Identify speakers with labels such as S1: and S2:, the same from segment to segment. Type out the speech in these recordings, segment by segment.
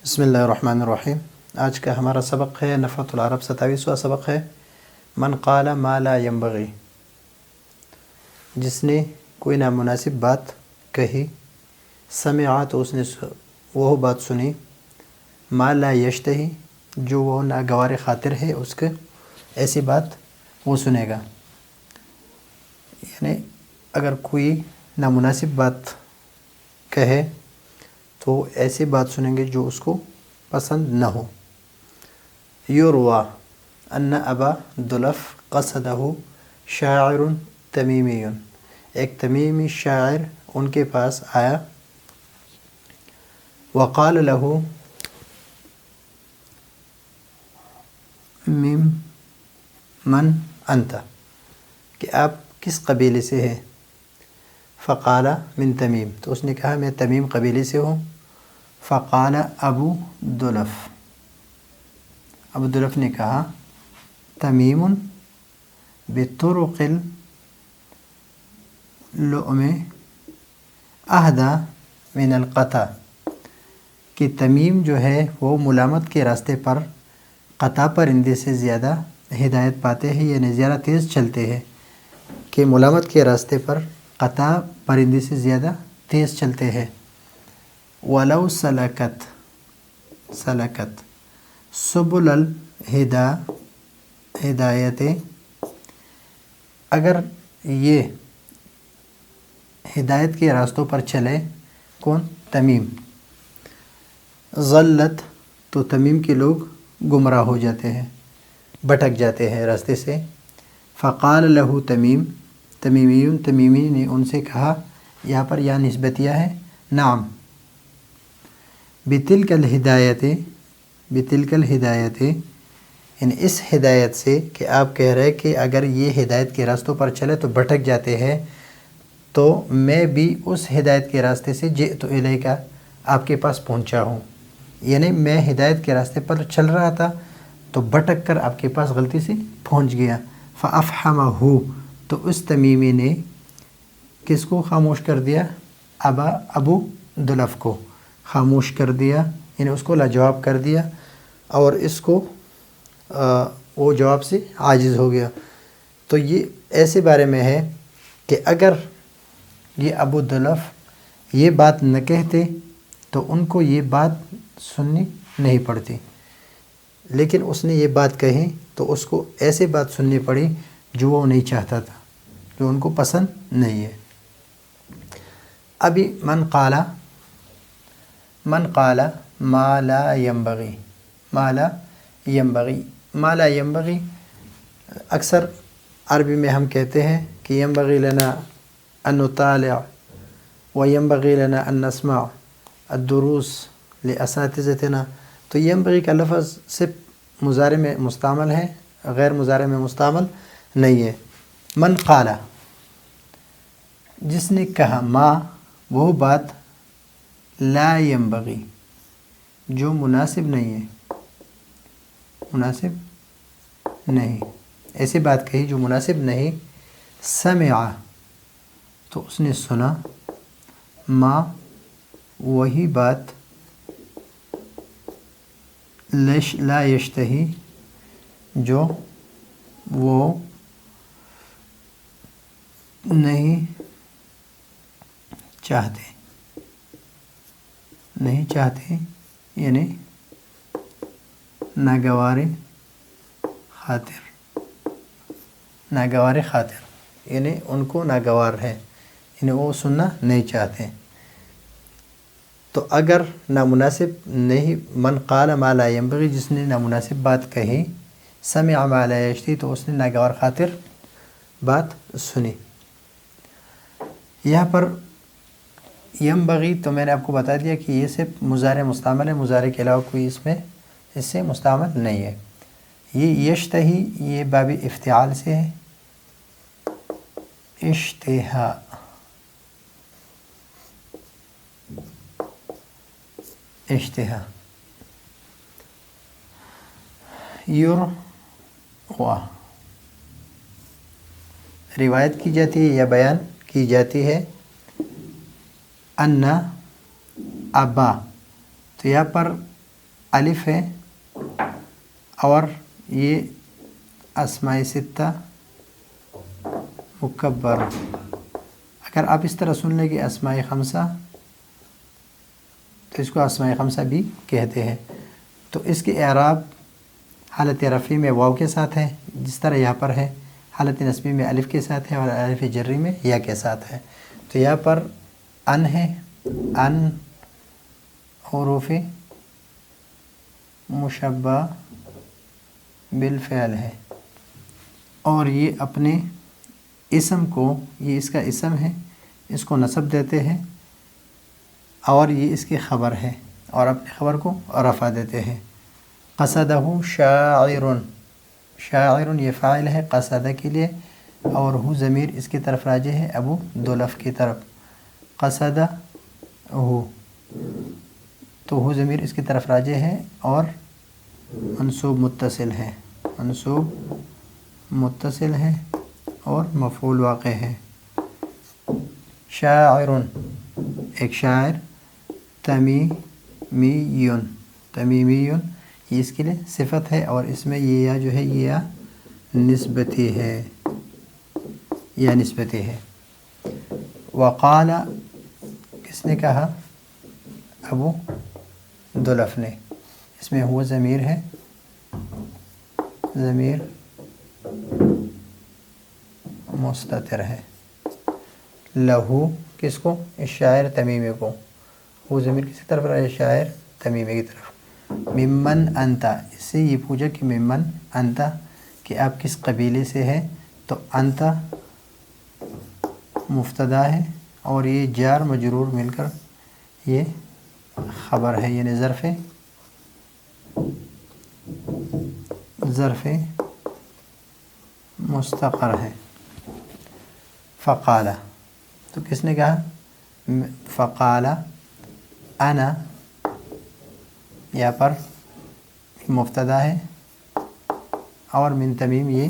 S1: بسم اللہ الرحمن الرحیم۔ آج کا ہمارا سبق ہے نفحۃ العرب، 27واں سبق ہے۔ من قال ما لا ينبغي، جس نے کوئی نامناسب بات کہی، سمعا تو اس نے وہ بات سنی، ما لا یشتہی جو وہ ناگوار خاطر ہے اس کے، ایسی بات وہ سنے گا۔ یعنی اگر کوئی نامناسب بات کہے تو ایسی بات سنیں گے جو اس کو پسند نہ ہو۔ یروى ان ابا دلف قصدہ شاعر تمیمی، ایک تمیمی شاعر ان کے پاس آیا، وقال له من انت، کہ آپ کس قبیلے سے ہیں؟ فقال من تمیم، تو اس نے کہا میں تمیم قبیلے سے ہوں۔ فقال ابو دلف نے کہا تمیم بطرق اللؤم اہدی من القطع، کہ تمیم جو ہے وہ ملامت کے راستے پر قطع پرندے سے زیادہ ہدایت پاتے ہیں، یعنی زیادہ تیز چلتے ہیں، کہ ملامت کے راستے پر قطع پرندے سے زیادہ تیز چلتے ہیں۔ وَلَوْ سَلَكَتْ سُبُلَ الْہدایت، اگر یہ ہدایت کے راستوں پر چلے، کون؟ تمیم، ضلت، تو تمیم کے لوگ گمراہ ہو جاتے ہیں، بھٹک جاتے ہیں راستے سے۔ فقال له تمیمی نے ان سے کہا، یہاں پر یا نسبتیہ ہے، نعم، بتلک الہدایت، یعنی اس ہدایت سے، کہ آپ کہہ رہے کہ اگر یہ ہدایت کے راستوں پر چلے تو بھٹک جاتے ہیں، تو میں بھی اس ہدایت کے راستے سے جئت الیک، آپ کے پاس پہنچا ہوں، یعنی میں ہدایت کے راستے پر چل رہا تھا تو بھٹک کر آپ کے پاس غلطی سے پہنچ گیا۔ فافحمہ، تو اس تمیمی نے کس کو خاموش کر دیا؟ ابو دلف کو خاموش کر دیا، یعنی اس کو لاجواب کر دیا، اور اس کو وہ جواب سے عاجز ہو گیا۔ تو یہ ایسے بارے میں ہے کہ اگر یہ ابو دلف یہ بات نہ کہتے تو ان کو یہ بات سننی نہیں پڑتی، لیکن اس نے یہ بات کہی تو اس کو ایسے بات سننی پڑی جو وہ نہیں چاہتا تھا، جو ان کو پسند نہیں ہے۔ ابھی من قال ما لا ينبغي، اکثر عربی میں ہم کہتے ہیں کہ ينبغي لنا ان نطالع وينبغي لنا ان نسمع الدروس لاساتذتنا، تو ينبغي کا لفظ صرف مضارع میں مستعمل ہے، غیر مضارع میں مستعمل نہیں ہے۔ من قال، جس نے کہا، ما، وہ بات، لا ينبغي، جو مناسب نہیں ہے، مناسب نہیں، ایسی بات کہی جو مناسب نہیں، سمع، تو اس نے سنا، ما، وہی بات، لا یشتہی، جو وہ نہیں چاہتے، یعنی ناگوار خاطر، یعنی ان کو ناگوار ہے، یعنی وہ سننا نہیں چاہتے۔ تو اگر نامناسب نہیں، من قال ما لا ينبغي، جس نے نامناسب بات کہی، سمع ما لا یشتہی، تو اس نے ناگوار خاطر بات سنی۔ یہاں پر ینبغی تو میں نے آپ کو بتا دیا کہ یہ صرف مضارع مستعمل ہے، مضارع کے علاوہ کوئی اس سے مستعمل نہیں ہے۔ یہ یشتہی، یہ باب افتعال سے ہے، اشتہا، یروى، روایت کی جاتی ہے یا بیان کی جاتی ہے، ان ابا، تو یہاں پر الف ہے اور یہ اسماء ستہ مکبر. اگر آپ اس طرح سن لیں کہ اسماء خمسہ تو اس کو اسماء خمسہ بھی کہتے ہیں. تو اس کے اعراب حالت رفعی میں واو کے ساتھ ہے جس طرح یہاں پر ہے، حالت نصبی میں الف کے ساتھ ہے اور الف جری میں یا کے ساتھ ہے. تو یہاں پر ان ہے، ان حروف مشبہ بالفعل ہے اور یہ اپنے اسم کو، یہ اس کا اسم ہے، اس کو نصب دیتے ہیں اور یہ اس کی خبر ہے اور اپنے خبر کو رفع دیتے ہیں. قصدہ شاعر، شاعر یہ فاعل ہے قصدہ کے لیے اور ہو ضمیر اس کی طرف راجع ہے ابو دلف کی طرف. قصدہ ہو، تو ہو ضمیر اس کی طرف راجع ہے اور منصوب متصل ہے، منصوب متصل ہے اور مفعول واقع ہے. شاعر ایک شاعر، تمیمیٌ، تمیمیٌ یہ اس کے لیے صفت ہے اور اس میں یہ یا جو ہے یہ یا نسبتی ہے، یا نسبتی ہے. وقال کس نے کہا؟ ابو دلف نے. اس میں ہوا ضمیر ہے، ضمیر مستتر ہے. لہو کس کو؟ اس شاعر تمیمی کو. وہ ضمیر کسی طرف رہے؟ شاعر تمیمی کی طرف. ممن انتا، اس سے یہ پوچھا کہ ممن انتا کہ آپ کس قبیلے سے ہے، تو انتا مبتدا ہے اور یہ جار مجرور مل کر یہ خبر ہے، یعنی ظرف مستقر ہے. فقال تو کس نے کہا؟ فقال انا، یہاں پر مبتدا ہے اور من تمیم یہ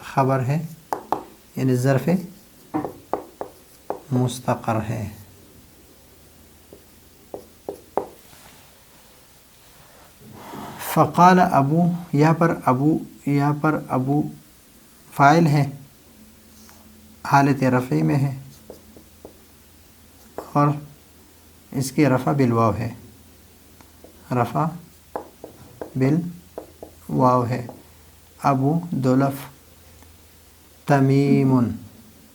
S1: خبر ہے، یعنی ظرف مستقر ہے. فقال ابو، یہاں پر ابو فاعل ہے، حالت رفعی میں ہے اور اس کی رفع بالواو ہے، رفع بالواو ہے. ابو دلف تمیم،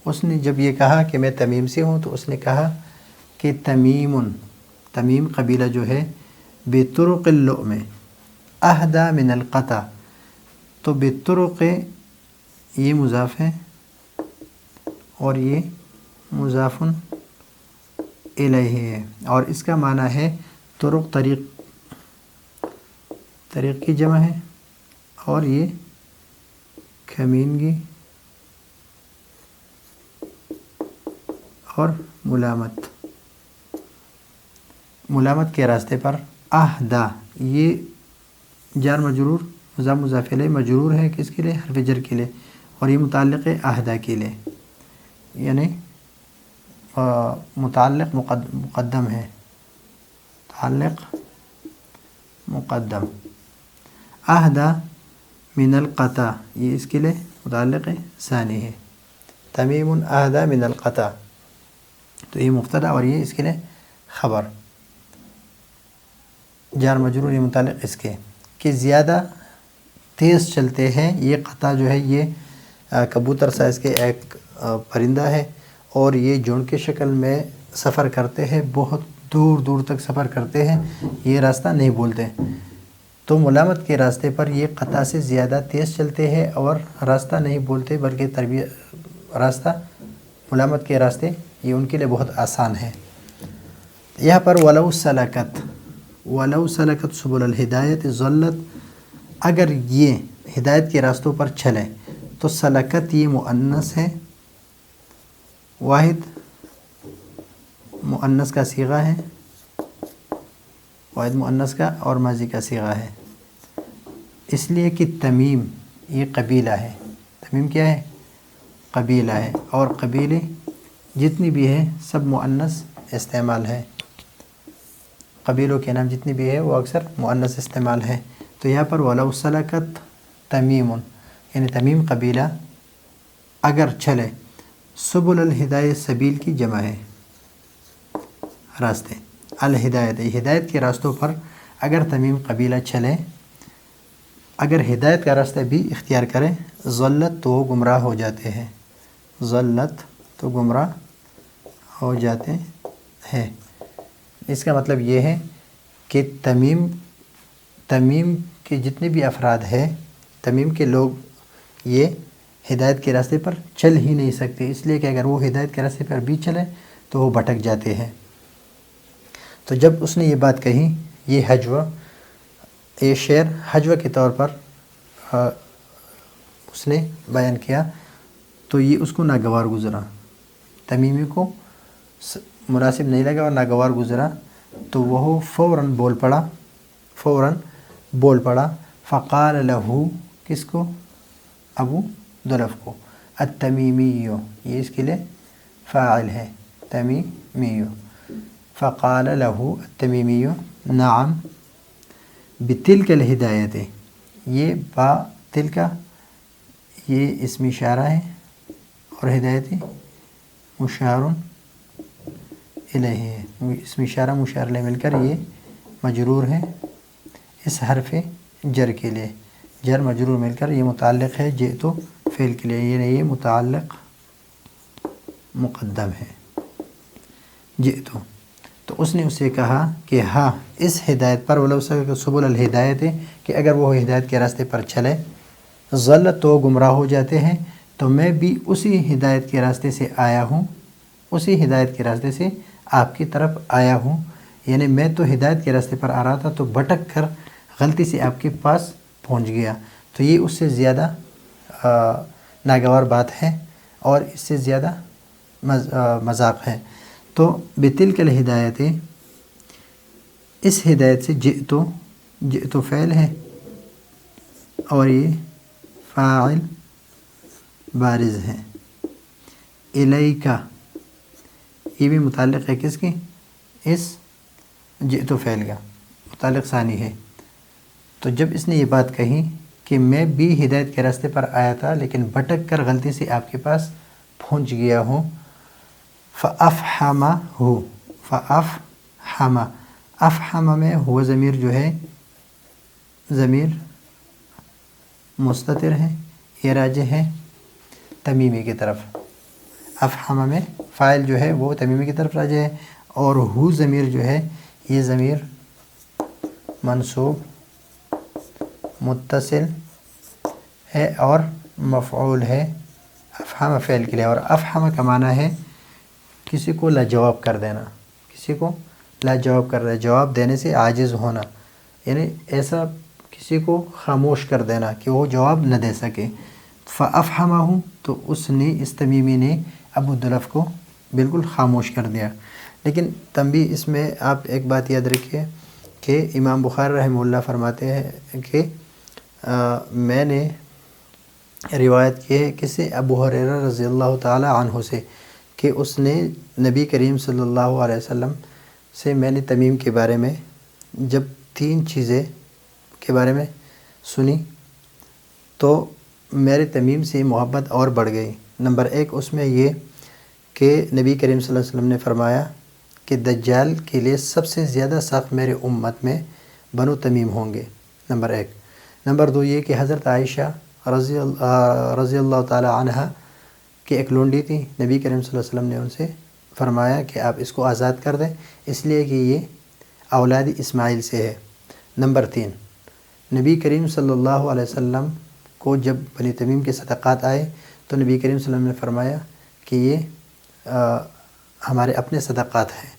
S1: اس نے جب یہ کہا کہ میں تمیم سے ہوں تو اس نے کہا کہ تمیم قبیلہ جو ہے بطرق اللؤم اہدی من القطع. تو بطرق یہ مضاف ہے اور یہ مضاف الیہ ہے اور اس کا معنی ہے طرق، طریق کی جمع ہے اور یہ کمینگی اور ملامت کے راستے پر. اہدا یہ جار مجرور، مضاف الیہ مجرور ہے کس کے لیے؟ حرف جر کے لیے اور یہ متعلق ہے اہدا کے لیے، یعنی متعلق مقدم ہے، متعلق مقدم. اہدا من القطع یہ اس کے لیے متعلق ثانی ہے. تمیم اہدا من القطع تو یہ مبتدا اور یہ اس کے لیے خبر، جار مجرور یہ متعلق اس کے کہ زیادہ تیز چلتے ہیں. یہ قطع جو ہے یہ کبوتر سائز کے ایک پرندہ ہے اور یہ جھنڈ کے شکل میں سفر کرتے ہیں، بہت دور دور تک سفر کرتے ہیں، یہ راستہ نہیں بھولتے. تو ملامت کے راستے پر یہ قطع سے زیادہ تیز چلتے ہیں اور راستہ نہیں بھولتے، بلکہ راستہ ملامت کے راستے یہ ان کے لیے بہت آسان ہے. یہاں پر ولو سلکت سبل الہدایت ظلت، اگر یہ ہدایت کے راستوں پر چلے تو سلکت یہ مؤنث ہے، واحد مؤنث کا صیغہ ہے، واحد مؤنث کا اور ماضی کا صیغہ ہے، اس لیے کہ تمیم یہ قبیلہ ہے. تمیم کیا ہے؟ قبیلہ ہے اور قبیلے جتنی بھی ہے سب مؤنث استعمال ہے. قبیلوں کے نام جتنے بھی ہیں وہ اکثر مؤنث استعمال ہیں. تو یہاں پر وَلَوْ سَلَكَتْ تَمِيمٌ یعنی تمیم قبیلہ اگر چلے. سبل الہدایت سبیل کی جمع ہے راستے. الہدایت ہدایت کے راستوں پر اگر تمیم قبیلہ چلے، اگر ہدایت کا راستہ بھی اختیار کرے، ضلت تو گمراہ ہو جاتے ہیں. ضلت تو گمراہ ہو جاتے ہیں. اس کا مطلب یہ ہے کہ تمیم کے جتنے بھی افراد ہیں، تمیم کے لوگ یہ ہدایت کے راستے پر چل ہی نہیں سکتے، اس لیے کہ اگر وہ ہدایت کے راستے پر بھی چلے تو وہ بھٹک جاتے ہیں. تو جب اس نے یہ بات کہی، یہ ہجوہ، یہ شعر ہجوہ کے طور پر اس نے بیان کیا، تو یہ اس کو ناگوار گزرا، تمیمی کو مناسب نہیں لگا اور ناگوار گزرا. تو وہ فوراً بول پڑا. فقال له کس کو؟ ابو دلف کو. التمیمی یہ اس کے لیے فاعل ہے، تمیمی. فقال له التمیمی نعم بتلک الہدایت. یہ با تلک یہ اسم اشارہ ہے اور ہدایت مشار الیہ ہے. اسم اشارہ مشار الیہ مل کر یہ مجرور ہے اس حرف جر کے لیے. جر مجرور مل کر یہ متعلق ہے جئت فعل کے لیے، یہ متعلق مقدم ہے جئت. تو اس نے اسے کہا کہ ہاں اس ہدایت پر ولو سبل الہدایت ہے کہ اگر وہ ہدایت کے راستے پر چلے، ضلت تو گمراہ ہو جاتے ہیں. تو میں بھی اسی ہدایت کے راستے سے آیا ہوں، اسی ہدایت کے راستے سے آپ کی طرف آیا ہوں. یعنی میں تو ہدایت کے راستے پر آ رہا تھا تو بھٹک کر غلطی سے آپ کے پاس پہنچ گیا. تو یہ اس سے زیادہ ناگوار بات ہے اور اس سے زیادہ مذاق ہے. تو بتلک الہدایت اس ہدایت سے جئت فعل ہے اور یہ فاعل بارز ہے. الیکا یہ بھی متعلق ہے کس کی؟ اس جئت فعل کا متعلق ثانی ہے. تو جب اس نے یہ بات کہی کہ میں بھی ہدایت کے راستے پر آیا تھا لیکن بھٹک کر غلطی سے آپ کے پاس پہنچ گیا ہوں. فَأَفْحَمَ افحم میں ہوا ضمیر جو ہے ضمیر مستتر ہے، یہ راجع ہے تمیمی کی طرف. افحم میں فاعل جو ہے وہ تمیمی کی طرف راجع ہے اور ہو ضمیر جو ہے یہ ضمیر منصوب متصل ہے اور مفعول ہے افحم فعل کے لیے. اور افحم کا معنی ہے کسی کو لاجواب کر دینا، کسی کو لاجواب کر دینا، جواب دینے سے عاجز ہونا، یعنی ایسا کسی کو خاموش کر دینا کہ وہ جواب نہ دے سکے. فَأَفْحَمَهُ تو اس نے اس تمیمی نے ابو دلف کو بالکل خاموش کر دیا. لیکن تنبیہ اس میں آپ ایک بات یاد رکھیے کہ امام بخاری رحمہ اللہ فرماتے ہیں کہ میں نے روایت کی ہے کسی ابو ہریرہ رضی اللہ تعالی عنہ سے کہ اس نے نبی کریم صلی اللہ علیہ وسلم سے میں نے تمیم کے بارے میں جب 3 چیزیں کے بارے میں سنی تو میرے تمیم سے محبت اور بڑھ گئی. نمبر 1 اس میں یہ کہ نبی کریم صلی اللہ علیہ وسلم نے فرمایا کہ دجال کے لیے سب سے زیادہ سخت میرے امت میں بنو تمیم ہوں گے، نمبر 1. نمبر 2 یہ کہ حضرت عائشہ رضی اللہ تعالی عنہ کہ ایک لونڈی تھی، نبی کریم صلی اللہ علیہ وسلم نے ان سے فرمایا کہ آپ اس کو آزاد کر دیں اس لیے کہ یہ اولاد اسماعیل سے ہے. نمبر 3 نبی کریم صلی اللہ علیہ وسلم کو جب بنی تمیم کے صدقات آئے تو نبی کریم صلی اللہ علیہ وسلم نے فرمایا کہ یہ ہمارے اپنے صدقات ہیں.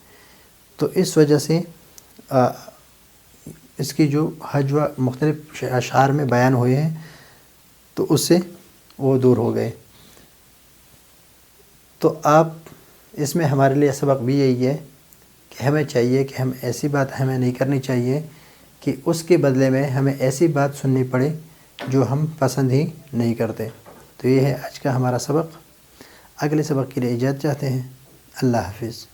S1: تو اس وجہ سے اس کی جو ہجوہ مختلف اشعار میں بیان ہوئے ہیں تو اس سے وہ دور ہو گئے. تو آپ اس میں ہمارے لیے سبق بھی یہی ہے کہ ہمیں چاہیے کہ ہم ایسی بات ہمیں نہیں کرنی چاہیے کہ اس کے بدلے میں ہمیں ایسی بات سننی پڑے جو ہم پسند ہی نہیں کرتے. تو یہ ہے آج کا ہمارا سبق. اگلے سبق کے لیے اجازت چاہتے ہیں. اللہ حافظ.